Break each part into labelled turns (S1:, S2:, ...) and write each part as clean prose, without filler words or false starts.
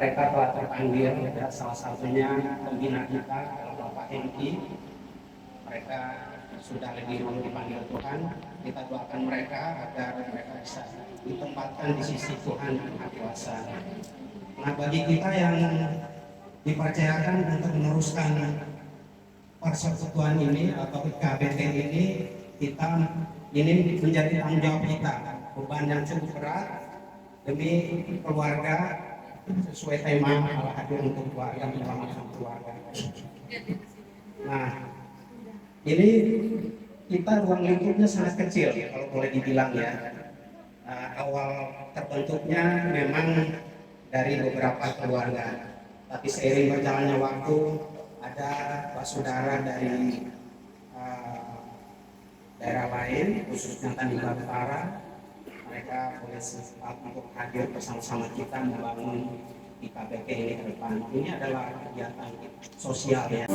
S1: mereka telah terpanggil, ya, salah satunya pembina kita adalah Bapak Hengki. Mereka sudah lebih dulu dipanggil Tuhan. Kita doakan mereka agar mereka bisa ditempatkan di sisi Tuhan yang Maha Kuasa. Nah, bagi kita yang dipercayakan untuk meneruskan persekutuan ini atau IKBT ini, kita ini menjadi tanggung jawab kita, beban yang cukup berat demi keluarga sesuai tema Allah hadir untuk keluarga, menyelamatkan keluarga. Nah, ini kita ruang lingkupnya sangat kecil kalau boleh dibilang, ya. Awal terbentuknya memang dari beberapa keluarga, tapi seiring berjalannya waktu ada saudara dari daerah lain, khususnya Tanjung Utara. Mereka boleh sempat untuk hadir bersama-sama kita membangun IKBT ini ke depan. Ini adalah kegiatan sosial, ya.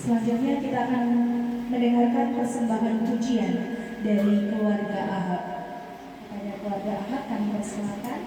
S2: Selanjutnya kita akan mendengarkan persembahan pujian dari keluarga Ahab. Kepada keluarga Ahab kami persilakan.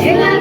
S3: Dengan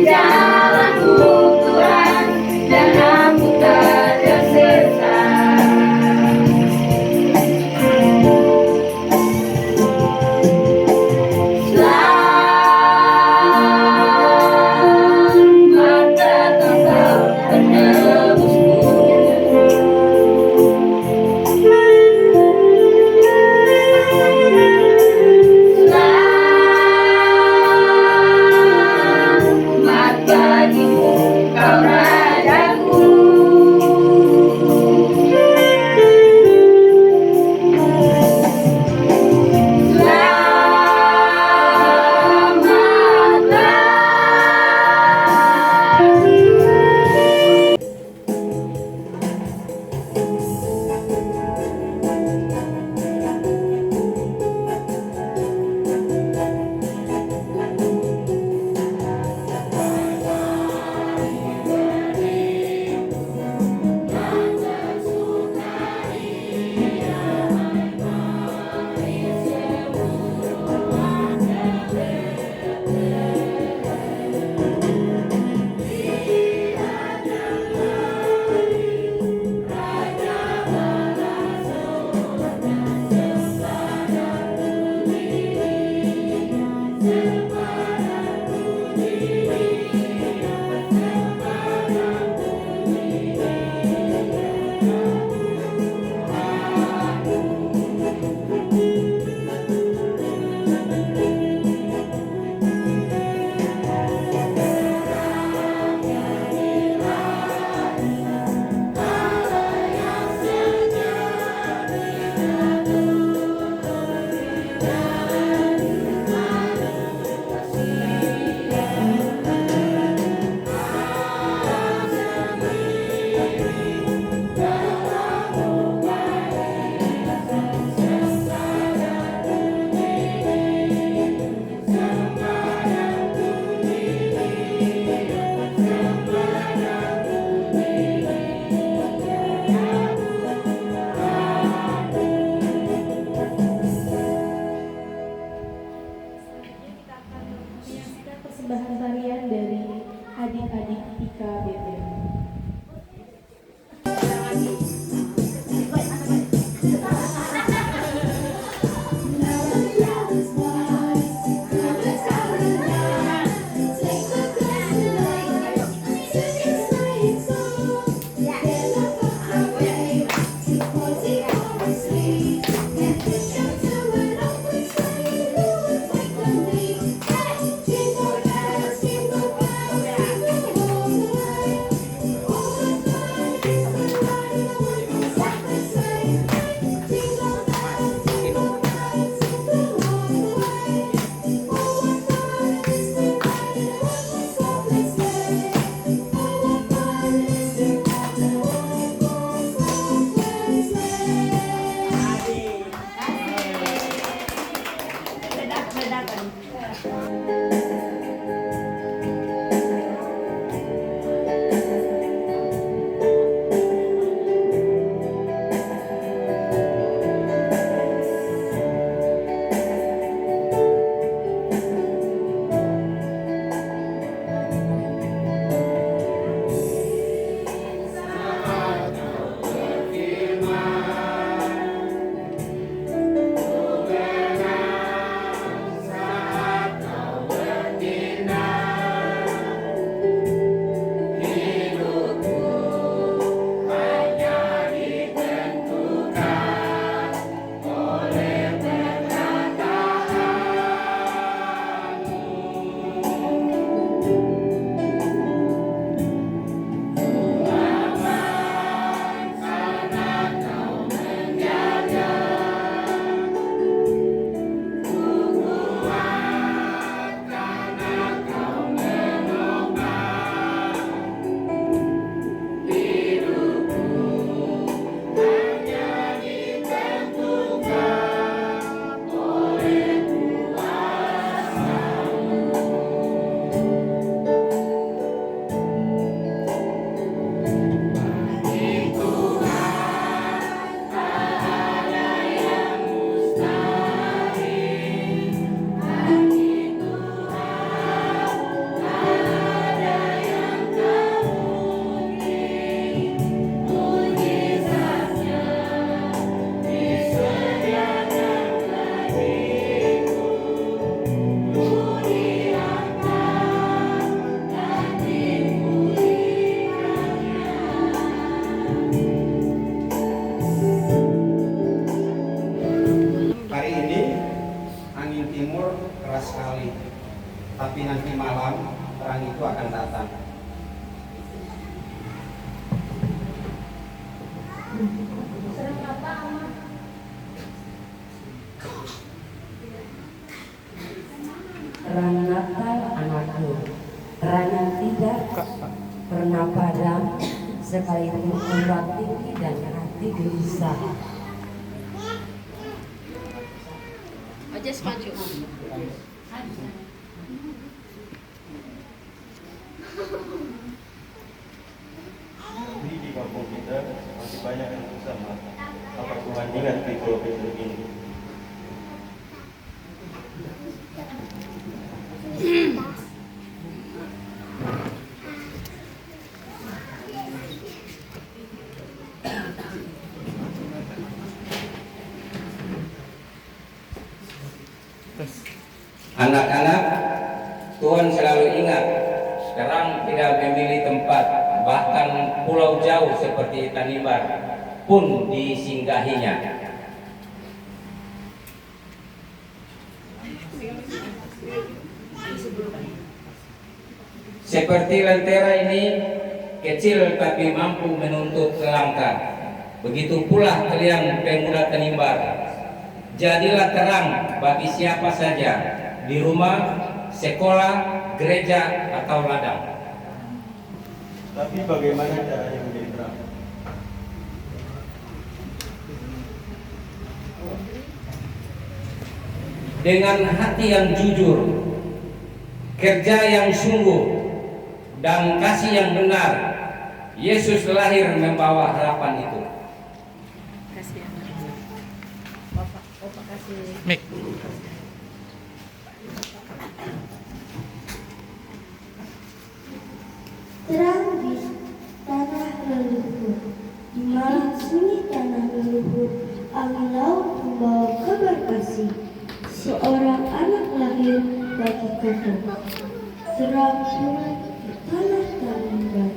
S3: jalanmu Tuhan, dan aku tak tersesat. Selamat datang kau penebusku. Selamat bagimu kau rajaku.
S2: Menyaksikan persembahan tarian dari adik-adik Tika BPM.
S1: Tuhan itu akan datang.
S4: Terang Natal anakku, terang yang tidak pernah padam, sekalipun ombak tinggi dan hati gelisah.
S3: Aja maju.
S5: Di kampung kita masih banyak yang susah, Mas. Apa Tuhan ingat di Pulau Kecil ini?
S6: Anak-anak, Tuhan selalu ingat, terang tidak memilih tempat, bahkan pulau jauh seperti Tanimbar pun disinggahinya. Seperti lentera ini, kecil tapi mampu menuntut langkah. Begitu pula kalian pemuda Tanimbar. Jadilah terang bagi siapa saja, di rumah, sekolah, gereja, atau ladang.
S5: Tapi bagaimana caranya menjadi terang?
S6: Dengan hati yang jujur, kerja yang sungguh, dan kasih yang benar, Yesus lahir membawa harapan itu.
S3: Kasih ya. Bapak kasih.
S7: Terang di tanah leluhur, di malam sunyi tanah leluhur, angin laut membawa kabar kasih. Seorang anak lahir bagi kota, terang bulan di tanah Tanimbar.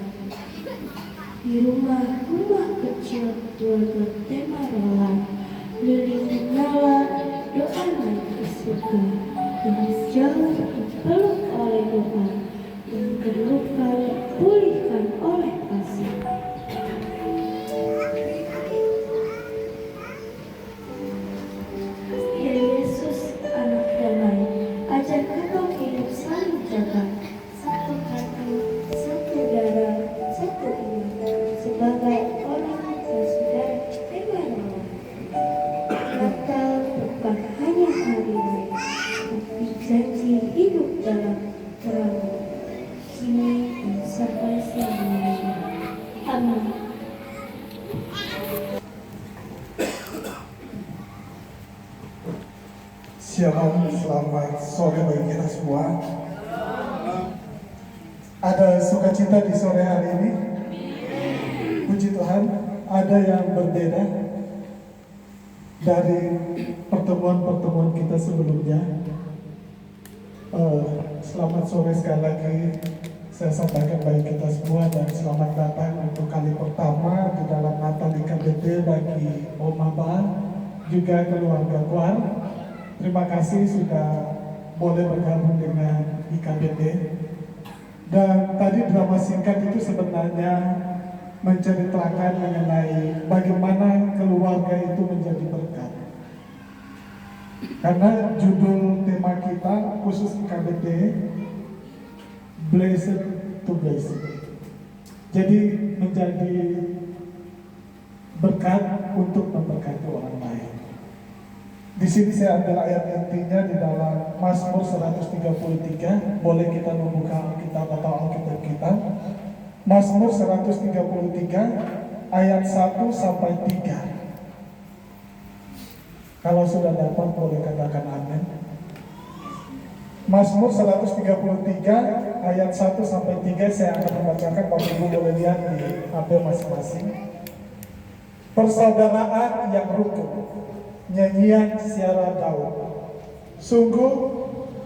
S7: Di rumah-rumah kecil keluarga Temarolan, lilin menyala, doa naik ke surga, yang jauh dipeluk oleh doa, yang terluka dipulihkan oleh kasih. Ya Yesus, anak damai, ajar kau hidup saling jaga, satu hati, satu darah, satu iman, sebagai orang saudara Temarolan. Natal bukan hanya hari raya, tapi janji hidup dalam terang, kini dan sampai selamanya. Amin.
S8: Shalom, selamat sore bagi kita semua. Ada sukacita di sore hari ini. Puji Tuhan, ada yang berbeda dari pertemuan-pertemuan kita sebelumnya. Selamat sore sekali lagi saya sampaikan bagi kita semua, dan selamat datang untuk kali pertama di dalam Natal IKBP bagi Om Abah, juga keluarga Kuar. Terima kasih sudah boleh bergabung dengan IKBP. Dan tadi drama singkat itu sebenarnya menceritakan mengenai bagaimana keluarga itu menjadi berkat. Karena judul tema kita khusus IKBP, Blessed to Blessed. Jadi menjadi berkat untuk memberkati orang lain. Di sini saya ambil ayat intinya di dalam Mazmur 133. Boleh kita membuka Alkitab atau Alkitab kita. Mazmur 133 ayat 1 sampai 3. Kalau sudah dapat boleh katakan amin. Mazmur 133 ayat 1 sampai 3 saya akan membacakan, Bapak Ibu boleh lihat di HP masing-masing. Persaudaraan yang rukun, nyanyian siara Daud. Sungguh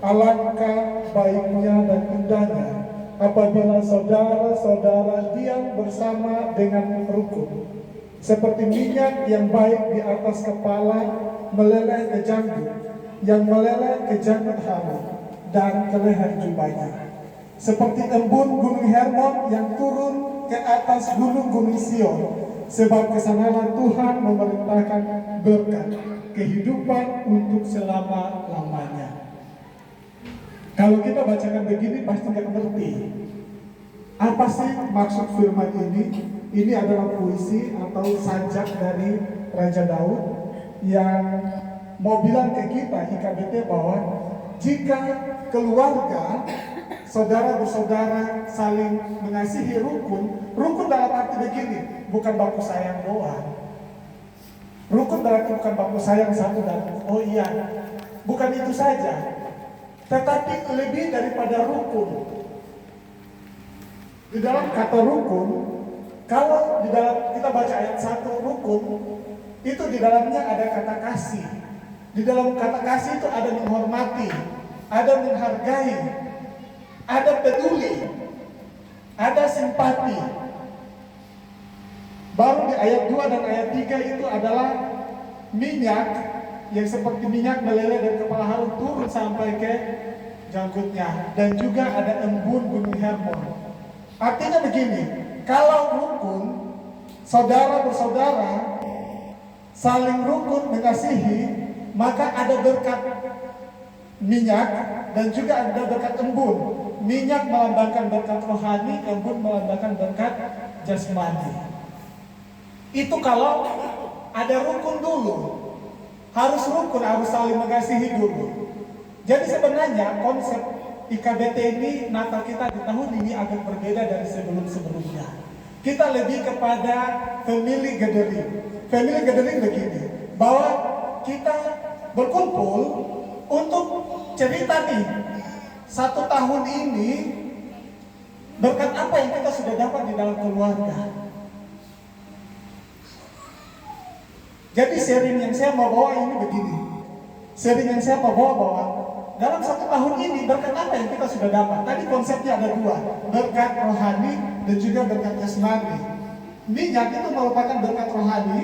S8: alangkah baiknya dan indahnya apabila saudara-saudara diam bersama dengan rukun, seperti minyak yang baik di atas kepala meleleh ke janggut, yang meleleh ke janggut Harun dan ke leher jubahnya. seperti embun Gunung Hermon yang turun ke atas Gunung Sion, sebab kesanalah Tuhan memerintahkan berkat kehidupan untuk selama-lamanya. Kalau kita bacakan begini pasti nggak ngerti. Apa sih maksud firman ini? Ini adalah puisi atau sajak dari Raja Daud yang mau bilang ke kita IKBT bahwa jika keluarga, saudara bersaudara saling mengasihi rukun dalam arti begini, bukan baku sayang doang. Rukun berarti bukan baku sayang satu dan oh iya, bukan itu saja, tetapi lebih daripada rukun. Di dalam kata rukun, kalau di dalam kita baca ayat 1 rukun, itu di dalamnya ada kata kasih. Di dalam kata kasih itu ada menghormati, ada menghargai, ada peduli, ada simpati. Baru di ayat 2 dan ayat 3 itu adalah minyak yang seperti minyak meleleh dari kepala Harun turun sampai ke janggutnya. Dan juga ada embun Gunung Hermon. Artinya begini, kalau rukun, saudara bersaudara saling rukun mengasihi, maka ada berkat minyak dan juga ada berkat embun. Minyak melambangkan berkat rohani, embun melambangkan berkat jasmani. Itu kalau ada rukun dulu, harus rukun, harus saling mengasihi dulu. Jadi sebenarnya konsep IKBT ini, Natal kita di tahun ini agak berbeda dari sebelum-sebelumnya. Kita lebih kepada family gathering. Family gathering begini, bahwa kita berkumpul untuk cerita nih, 1 tahun ini berkat apa yang kita sudah dapat di dalam keluarga. Jadi sharing yang saya mau bawa ini begini. Sharing yang saya mau bawa bahwa dalam 1 tahun ini berkat apa yang kita sudah dapat. Tadi konsepnya ada 2, berkat rohani dan juga berkat jasmani. Minyak itu merupakan berkat rohani,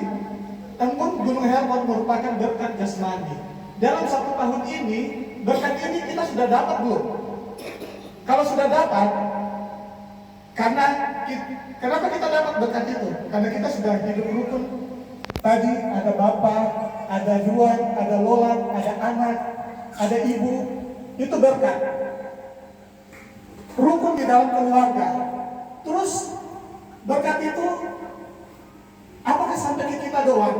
S8: embun Gunung Hermon merupakan berkat jasmani. Dalam 1 tahun ini, berkat ini kita sudah dapat belum? Kalau sudah dapat, kenapa kita dapat berkat itu? Karena kita sudah hidup rukun. Tadi ada bapak, ada Juan, ada Lolan, ada anak, ada ibu, itu berkat. Rukun di dalam keluarga. Terus berkat itu apakah sampai ke kita doang?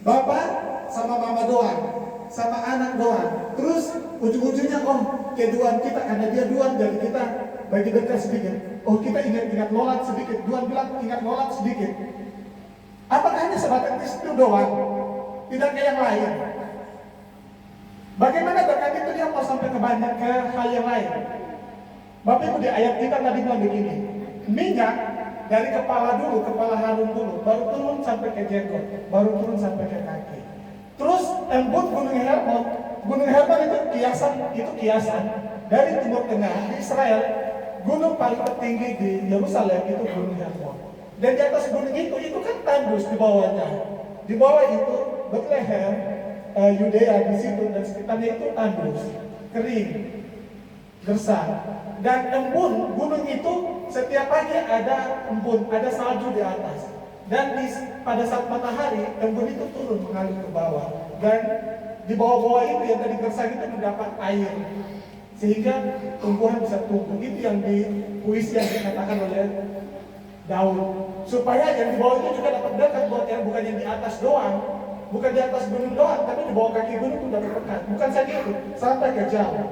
S8: Bapak sama mama doang, sama anak doang. Terus ujung-ujungnya keduaan kita, karena dia duaan jadi kita bagi berkat sedikit. Kita ingat Lolan sedikit. Duan bilang ingat Lolan sedikit. Apakah hanya sebatas itu doang? Tidak ke yang lain. Bagaimana berkat itu dia mau sampai ke hal yang lain? Bapak Ibu di ayat kita tadi bilang begini, minyak dari kepala Harun dulu, baru turun sampai ke jenggot, baru turun sampai ke kaki. Terus embun Gunung Hermon itu kiasan dari Timur Tengah di Israel, gunung paling tertinggi di Yerusalem itu Gunung Hermon. Dan di atas gunung itu kan tandus di bawahnya. Di bawah itu Bethlehem, Yudea di situ dan sekitarnya itu tandus, kering, gersang. Dan embun gunung itu setiap pagi ada embun, ada salju di atas. Dan pada saat matahari embun itu turun mengalir ke bawah. Dan di bawah-bawah itu yang tadi gersang itu mendapat air, sehingga tumbuhan bisa tumbuh. Itu yang di puisi yang dikatakan oleh Daud, supaya yang di bawah itu juga dapat berkat buat yang bukan yang di atas doang, bukan di atas gunung doang, tapi di bawah kaki gunung itu dapat berkat. Bukan saja itu, sampai ke jauh.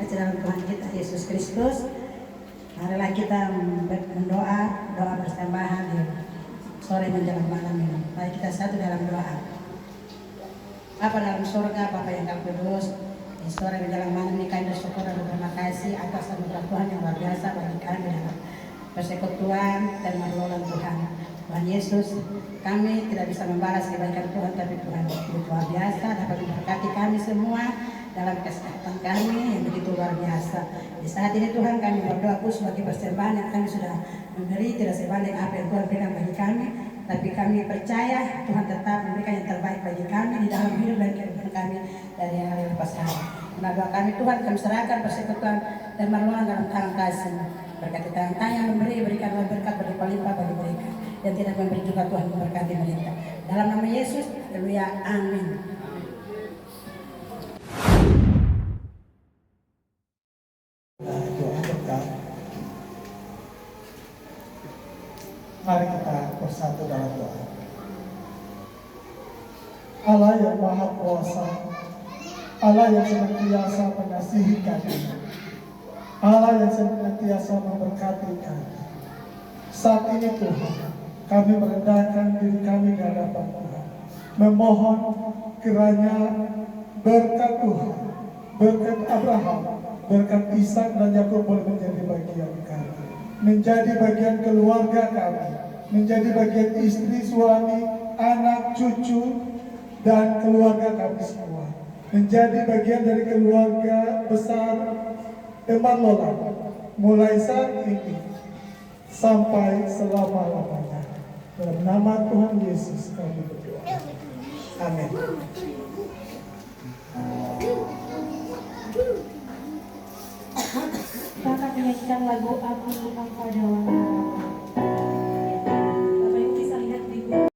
S9: Ajaran Tuhan kita Yesus Kristus, marilah kita berdoa, doa persembahan di sore menjelang malam ini. Mari kita satu dalam doa. Bapa dalam surga, Bapa yang kudus, di sore menjelang malam ini kami bersyukur dan berterima kasih atas anugerah Tuhan yang luar biasa bagi kami dalam persekutuan dan pertolongan Tuhan. Tuhan Yesus, kami tidak bisa membalas kebaikan Tuhan, tapi Tuhan luar biasa dapat memberkati kami semua dalam kesehatan kami yang begitu luar biasa. Di saat ini Tuhan kami berdoa khusus bagi persembahan yang kami sudah memberi, tidak sebanding apa yang Tuhan berikan bagi kami, tapi kami percaya Tuhan tetap memberikan yang terbaik bagi kami di dalam hidup dan kehidupan kami dari hari lepas hari. Karena doa kami Tuhan kami serahkan persekutuan dan pertolongan dalam tangan kasih. Berkati tangan yang memberi, berikanlah berkat berlimpah-limpah bagi mereka. Dan tidak memberi juga Tuhan memberkati mereka. Dalam nama Yesus, haleluya, amin.
S8: Doa berkat. Mari kita bersatu dalam doa. Allah yang Maha Kuasa, Allah yang senantiasa mengasihi kami, Allah yang senantiasa memberkati kami. Saat ini Tuhan, kami merendahkan diri kami di hadapan Tuhan, memohon kiranya berkat Tuhan, berkat Abraham, berkat Ishak dan Yakub boleh menjadi bagian kami, menjadi bagian keluarga kami, menjadi bagian istri, suami, anak, cucu, dan keluarga kami semua, menjadi bagian dari keluarga besar Eman Lola, mulai saat ini sampai selama-lamanya. Dalam nama Tuhan Yesus kami berdoa. Amin.
S2: Kita akan menyanyikan lagu Aku Engkau Dalam Harapan. Bapak Ibu bisa lihat di
S7: Yesus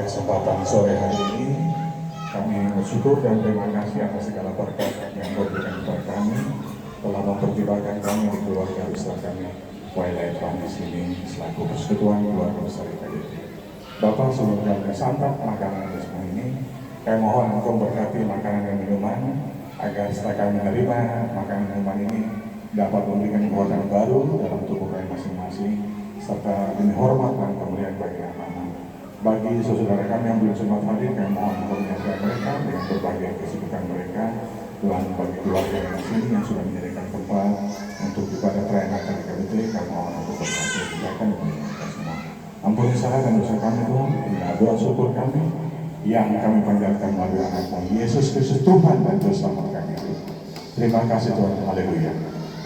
S10: kesempatan sore hari ini kami bersyukur dan terima kasih atas segala berkat yang diberikan kepada kami telah mempertimbangkan kami di keluarga besar kami Twilight Family sini selaku persekutuan keluarga besar KDP. Bapak sebelum kami santap makanan dan semua ini, kami mohon Engkau berkati makanan dan minuman agar setelah kami menerima makanan dan minuman ini dapat memberikan kekuatan baru dalam tubuh kami masing-masing serta demi hormat dan kemuliaan bagi nama. Bagi saudara kami yang belum sempat hadir, kami mohon untuk menyertai mereka dengan berbagai kesibukan mereka dan bagi keluarga yang masing yang sudah menyediakan tempat untuk ibadah perayaan Natal di KBT, kami mohon untuk berkati silakan kita semua. Ampuni salah dan dosa kami Tuhan, inilah doa syukur kami yang kami panjatkan melalui anak-Mu Yesus Kristus Tuhan dan Juru Selamat kami. Terima kasih Tuhan, haleluya.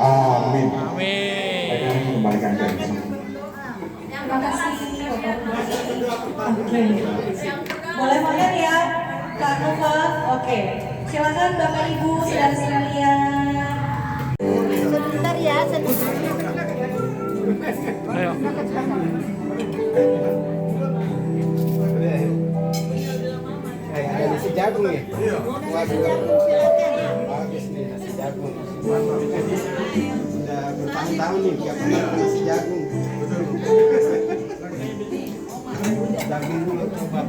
S10: Amin. Amin. Baik, kami kembalikan ke sini.
S2: Terima kasih. Oke. Boleh makan ya, Kak Nova. Oke. Silakan Bapak Ibu saudara sekalian.
S7: Sebentar ya, sebentar.
S11: Ayo.
S1: Ada nasi jagung ya? Iya. Bagus nih nasi jagung. Sudah bertahun-tahun nih nggak pernah nasi jagung. Jagung dulu coba.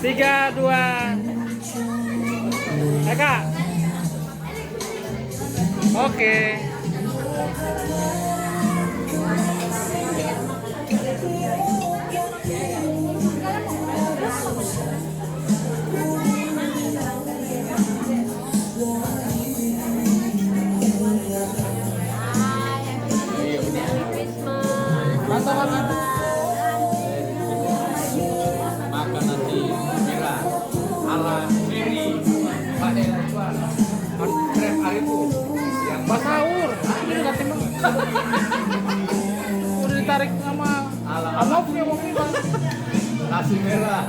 S11: Tiga, dua, Eka. Oke.
S6: Makan nasi merah ala Mary pada Tuan Krep Arifu yang
S11: Pas sahur. Ini nggak timbang. Udah ditarik sama Amok ya, Bang.
S6: nasi merah.